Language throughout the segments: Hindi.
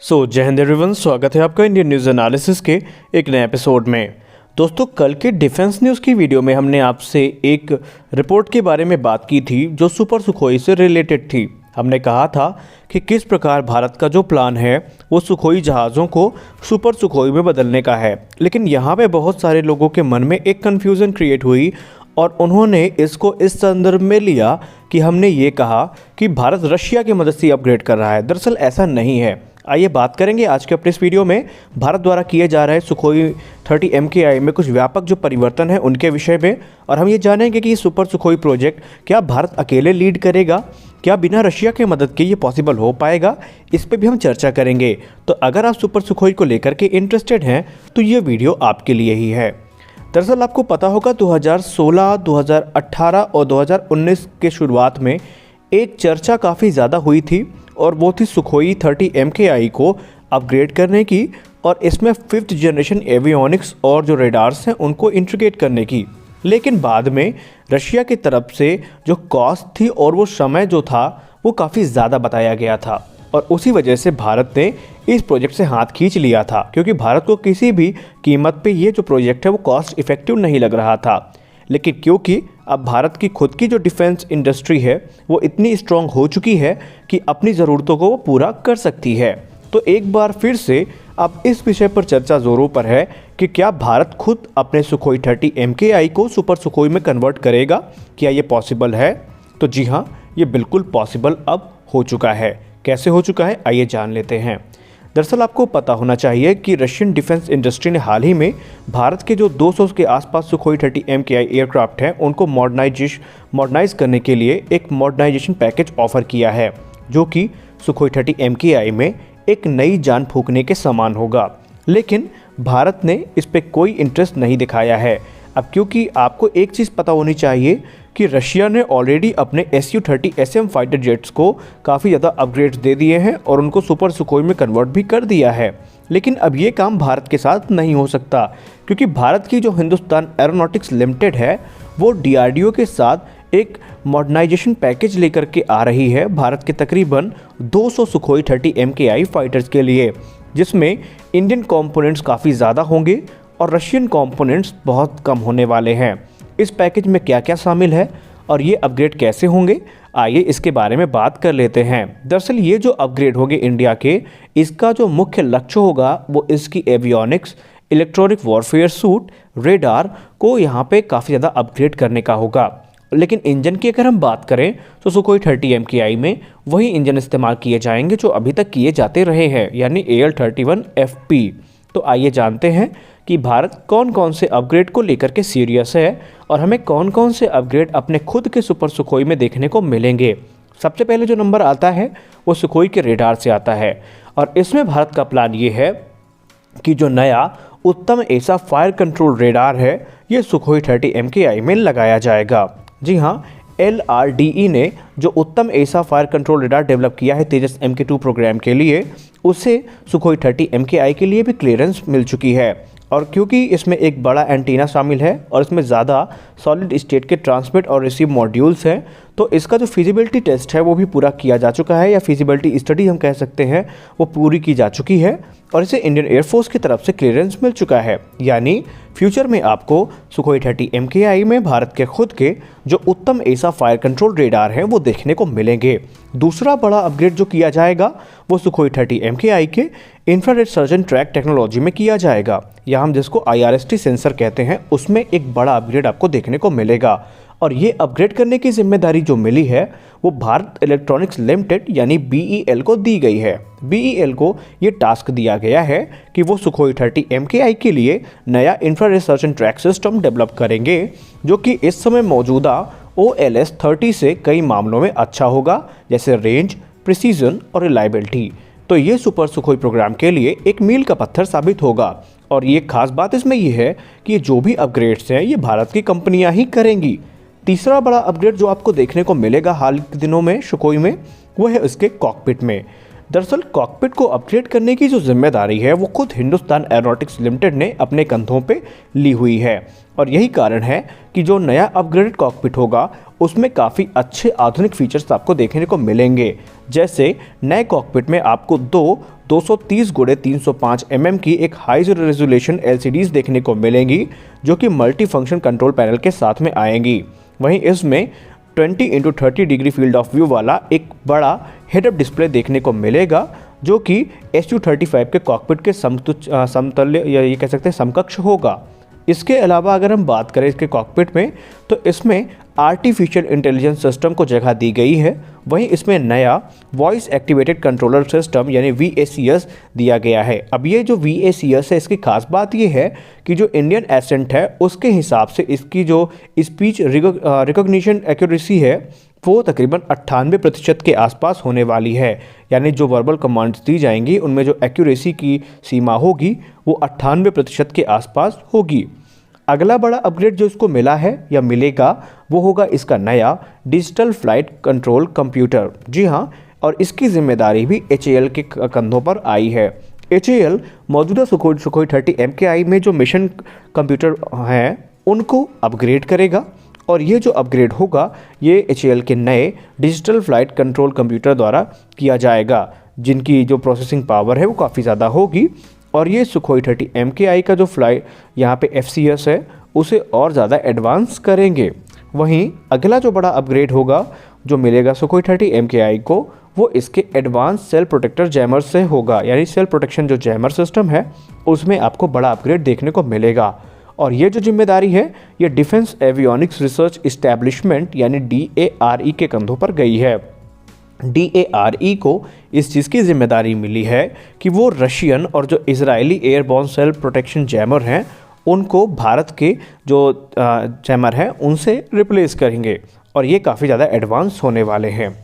जय हिंद एवरीवन, स्वागत है आपका इंडियन न्यूज़ एनालिसिस के एक नए एपिसोड में। दोस्तों, कल के डिफेंस न्यूज़ की वीडियो में हमने आपसे एक रिपोर्ट के बारे में बात की थी जो सुपर सुखोई से रिलेटेड थी। हमने कहा था कि किस प्रकार भारत का जो प्लान है वो सुखोई जहाज़ों को सुपर सुखोई में बदलने का है। लेकिन यहाँ पे बहुत सारे लोगों के मन में एक कन्फ्यूज़न क्रिएट हुई और उन्होंने इसको इस संदर्भ में लिया कि हमने ये कहा कि भारत रशिया की मदद से अपग्रेड कर रहा है। दरअसल ऐसा नहीं है। आइए बात करेंगे आज के अपने इस वीडियो में भारत द्वारा किए जा रहे सुखोई 30 MKI में कुछ व्यापक जो परिवर्तन है उनके विषय में, और हम ये जानेंगे कि ये सुपर सुखोई प्रोजेक्ट क्या भारत अकेले लीड करेगा, क्या बिना रशिया के मदद के ये पॉसिबल हो पाएगा, इस पर भी हम चर्चा करेंगे। तो अगर आप सुपर सुखोई को लेकर के इंटरेस्टेड हैं तो ये वीडियो आपके लिए ही है। दरअसल आपको पता होगा 2016, 2018 और 2019 के शुरुआत में एक चर्चा काफ़ी ज़्यादा हुई थी और वो थी सुखोई 30 MKI को अपग्रेड करने की और इसमें 5th जनरेशन एवियोनिक्स और जो रेडार्स हैं उनको इंटीग्रेट करने की। लेकिन बाद में रशिया की तरफ से जो कॉस्ट थी और वो समय जो था वो काफ़ी ज़्यादा बताया गया था और उसी वजह से भारत ने इस प्रोजेक्ट से हाथ खींच लिया था, क्योंकि भारत को किसी भी कीमत पे ये जो प्रोजेक्ट है वो कॉस्ट इफ़ेक्टिव नहीं लग रहा था। लेकिन क्योंकि अब भारत की खुद की जो डिफेंस इंडस्ट्री है वो इतनी स्ट्रॉन्ग हो चुकी है कि अपनी ज़रूरतों को वो पूरा कर सकती है, तो एक बार फिर से अब इस विषय पर चर्चा ज़ोरों पर है कि क्या भारत खुद अपने सुखोई 30 MKI को सुपर सुखोई में कन्वर्ट करेगा। क्या ये पॉसिबल है? तो जी हाँ, ये बिल्कुल पॉसिबल अब हो चुका है। कैसे हो चुका है, आइए जान लेते हैं। दरअसल आपको पता होना चाहिए कि रशियन डिफेंस इंडस्ट्री ने हाल ही में भारत के जो 200 के आसपास सुखोई 30 MKI एयरक्राफ्ट हैं उनको मॉडर्नाइज करने के लिए एक मॉडर्नाइजेशन पैकेज ऑफर किया है, जो कि सुखोई 30 MKI में एक नई जान फूंकने के समान होगा। लेकिन भारत ने इस पर कोई इंटरेस्ट नहीं दिखाया है। अब क्योंकि आपको एक चीज़ पता होनी चाहिए कि रशिया ने ऑलरेडी अपने Su-30 SM फाइटर जेट्स को काफ़ी ज़्यादा अपग्रेड्स दे दिए हैं और उनको सुपर सुखोई में कन्वर्ट भी कर दिया है। लेकिन अब ये काम भारत के साथ नहीं हो सकता, क्योंकि भारत की जो हिंदुस्तान एरोनॉटिक्स लिमिटेड है वो DRDO के साथ एक मॉडर्नाइजेशन पैकेज लेकर के आ रही है भारत के तकरीबन 200 सुखोई 30 MKI फाइटर्स के लिए, जिसमें इंडियन कंपोनेंट्स काफ़ी ज़्यादा होंगे और रशियन कंपोनेंट्स बहुत कम होने वाले हैं। इस पैकेज में क्या क्या शामिल है और ये अपग्रेड कैसे होंगे, आइए इसके बारे में बात कर लेते हैं। दरअसल ये जो अपग्रेड होंगे इंडिया के, इसका जो मुख्य लक्ष्य होगा वो इसकी avionics, electronic warfare suit, radar को यहाँ पे काफ़ी ज़्यादा अपग्रेड करने का होगा। लेकिन इंजन की अगर हम बात करें तो सुखोई 30 MKI में वही इंजन इस्तेमाल किए जाएंगे जो अभी तक किए जाते रहे हैं, यानी AL-31 FP। तो आइए जानते हैं कि भारत कौन कौन से अपग्रेड को लेकर के सीरियस है और हमें कौन कौन से अपग्रेड अपने खुद के सुपर सुखोई में देखने को मिलेंगे। सबसे पहले जो नंबर आता है वो सुखोई के रेडार से आता है और इसमें भारत का प्लान ये है कि जो नया उत्तम ऐसा फायर कंट्रोल रेडार है ये सुखोई 30 MKI में लगाया जाएगा। जी हाँ, LRDE ने जो उत्तम ऐसा फायर कंट्रोल रेडार डेवलप किया है तेजस MK2 प्रोग्राम के लिए, उसे सुखोई 30 MKI के लिए भी क्लियरेंस मिल चुकी है। और क्योंकि इसमें एक बड़ा एंटीना शामिल है और इसमें ज़्यादा सॉलिड स्टेट के ट्रांसमिट और रिसीव मॉड्यूल्स हैं, तो इसका जो फिजिबिलिटी टेस्ट है वो भी पूरा किया जा चुका है, या फिजिबिलिटी स्टडी हम कह सकते हैं, वो पूरी की जा चुकी है और इसे इंडियन एयरफोर्स की तरफ से क्लियरेंस मिल चुका है। यानी फ्यूचर में आपको सुखोई 30 MKI में भारत के खुद के जो उत्तम ऐसा फायर कंट्रोल रेडार हैं वो देखने को मिलेंगे। दूसरा बड़ा अपग्रेड जो किया जाएगा वो सुखोई 30 MKI के इंफ्रारेड सर्जन ट्रैक टेक्नोलॉजी में किया जाएगा, या हम जिसको IRST सेंसर कहते हैं, उसमें एक बड़ा अपग्रेड आपको देखने को मिलेगा। और ये अपग्रेड करने की जिम्मेदारी जो मिली है वो भारत इलेक्ट्रॉनिक्स लिमिटेड यानी BEL को दी गई है। BEL को ये टास्क दिया गया है कि वो सुखोई 30 MKI के लिए नया infrared surgeon track system develop करेंगे, जो कि इस समय मौजूदा OLS-30 से कई मामलों में अच्छा होगा, जैसे रेंज, प्रिसीजन और रिलायबिलिटी। तो ये सुपर सुखोई प्रोग्राम के लिए एक मील का पत्थर साबित होगा। और ये खास बात इसमें ये है कि जो भी अपग्रेड्स हैं ये भारत की कंपनियां ही करेंगी। तीसरा बड़ा अपग्रेड जो आपको देखने को मिलेगा हाल के दिनों में सुखोई में, वो है इसके कॉकपिट में। दरअसल कॉकपिट को अपग्रेड करने की जो जिम्मेदारी है वो खुद हिंदुस्तान एरोनॉटिक्स लिमिटेड ने अपने कंधों पे ली हुई है, और यही कारण है कि जो नया अपग्रेडेड कॉकपिट होगा उसमें काफ़ी अच्छे आधुनिक फीचर्स आपको देखने को मिलेंगे। जैसे नए कॉकपिट में आपको 2 230 गुणे 305 mm की एक हाई रेजोल्यूशन LCDs देखने को मिलेंगी, जो कि मल्टी फंक्शन कंट्रोल पैनल के साथ में आएंगी। वहीं इसमें 20x30 degree field of view वाला एक बड़ा हेड अप डिस्प्ले देखने को मिलेगा, जो कि SU-35 के कॉकपिट के समतुल्य या ये कह सकते हैं समकक्ष होगा। इसके अलावा अगर हम बात करें इसके कॉकपिट में, तो इसमें आर्टिफिशियल इंटेलिजेंस सिस्टम को जगह दी गई है। वहीं इसमें नया वॉइस एक्टिवेटेड कंट्रोलर सिस्टम यानी VACS दिया गया है। अब ये जो VACS है, इसकी खास बात ये है कि जो इंडियन एसेंट है उसके हिसाब से इसकी जो स्पीच रिकॉग्निशन एक्यूरेसी है वो तकरीबन 98% के आसपास होने वाली है। यानी जो वर्बल कमांड्स दी जाएंगी उनमें जो एक्यूरेसी की सीमा होगी वो 98% के आसपास होगी। अगला बड़ा अपग्रेड जो इसको मिला है या मिलेगा वो होगा इसका नया डिजिटल फ्लाइट कंट्रोल कंप्यूटर। जी हाँ, और इसकी जिम्मेदारी भी HAL के कंधों पर आई है। HAL मौजूदा सुखोई 30 MKI में जो मिशन कंप्यूटर हैं उनको अपग्रेड करेगा, और ये जो अपग्रेड होगा ये HAL के नए डिजिटल फ्लाइट कंट्रोल कंप्यूटर द्वारा किया जाएगा, जिनकी जो प्रोसेसिंग पावर है वो काफ़ी ज़्यादा होगी, और ये सुखोई 30 MKI का जो फ्लाइट यहाँ पे FCS है उसे और ज़्यादा एडवांस करेंगे। वहीं अगला जो बड़ा अपग्रेड होगा जो मिलेगा सुखोई 30 MKI को, वो इसके एडवांस सेल प्रोटेक्टर जैमर से होगा। यानी सेल प्रोटेक्शन जो जैमर सिस्टम है उसमें आपको बड़ा अपग्रेड देखने को मिलेगा। और ये जो जिम्मेदारी है ये डिफेंस एवियोनिक्स रिसर्च इस्टेब्लिशमेंट यानी DARE के कंधों पर गई है। DARE को इस चीज़ की जिम्मेदारी मिली है कि वो रशियन और जो Israeli airborne self protection jammer हैं उनको भारत के जो जैमर हैं उनसे रिप्लेस करेंगे, और ये काफ़ी ज़्यादा एडवांस होने वाले हैं।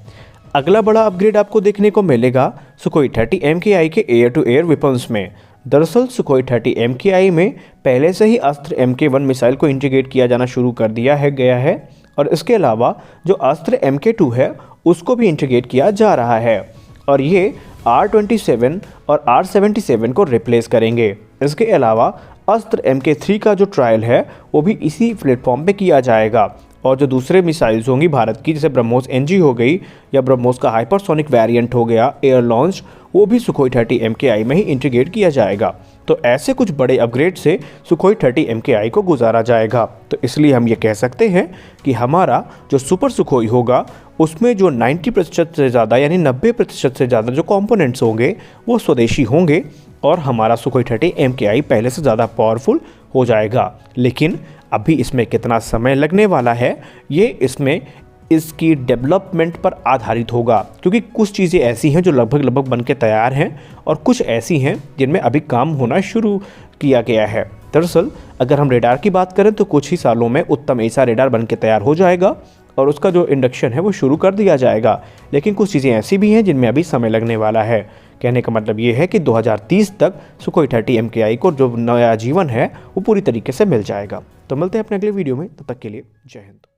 अगला बड़ा अपग्रेड आपको देखने को मिलेगा सुखोई 30 MKI के एयर टू एयर वेपन्स में। दरअसल सुखोई 30 MKI में पहले से ही अस्त्र MK1 मिसाइल को इंटीग्रेट किया जाना शुरू कर गया है, और इसके अलावा जो अस्त्र MK2 है उसको भी इंटीग्रेट किया जा रहा है, और ये R27 और R77 को रिप्लेस करेंगे। इसके अलावा अस्त्र MK3 का जो ट्रायल है वो भी इसी प्लेटफॉर्म पे किया जाएगा, और जो दूसरे मिसाइल्स होंगी भारत की जैसे ब्रह्मोस NG हो गई या ब्रह्मोस का हाइपरसोनिक वेरिएंट हो गया एयर लॉन्च, वो भी सुखोई 30 MKI में ही इंटीग्रेट किया जाएगा। तो ऐसे कुछ बड़े अपग्रेड से सुखोई 30 MKI को गुजारा जाएगा। तो इसलिए हम ये कह सकते हैं कि हमारा जो सुपर सुखोई होगा उसमें जो 90% से ज़्यादा यानी 90% से ज़्यादा जो कंपोनेंट्स होंगे वो स्वदेशी होंगे, और हमारा सुखोई 30 MKI पहले से ज़्यादा पावरफुल हो जाएगा। लेकिन अभी इसमें कितना समय लगने वाला है ये इसमें इसकी डेवलपमेंट पर आधारित होगा, क्योंकि कुछ चीज़ें ऐसी हैं जो लगभग बन के तैयार हैं और कुछ ऐसी हैं जिनमें अभी काम होना शुरू किया गया है। दरअसल अगर हम रेडार की बात करें तो कुछ ही सालों में उत्तम ऐसा रेडार बन के तैयार हो जाएगा और उसका जो इंडक्शन है वो शुरू कर दिया जाएगा। लेकिन कुछ चीज़ें ऐसी भी हैं जिनमें अभी समय लगने वाला है। कहने का मतलब ये है कि 2030 तक सुखोई 30 MKI को जो नया जीवन है वो पूरी तरीके से मिल जाएगा। तो मिलते हैं अपने अगले वीडियो में, तब तक के लिए जय हिंद।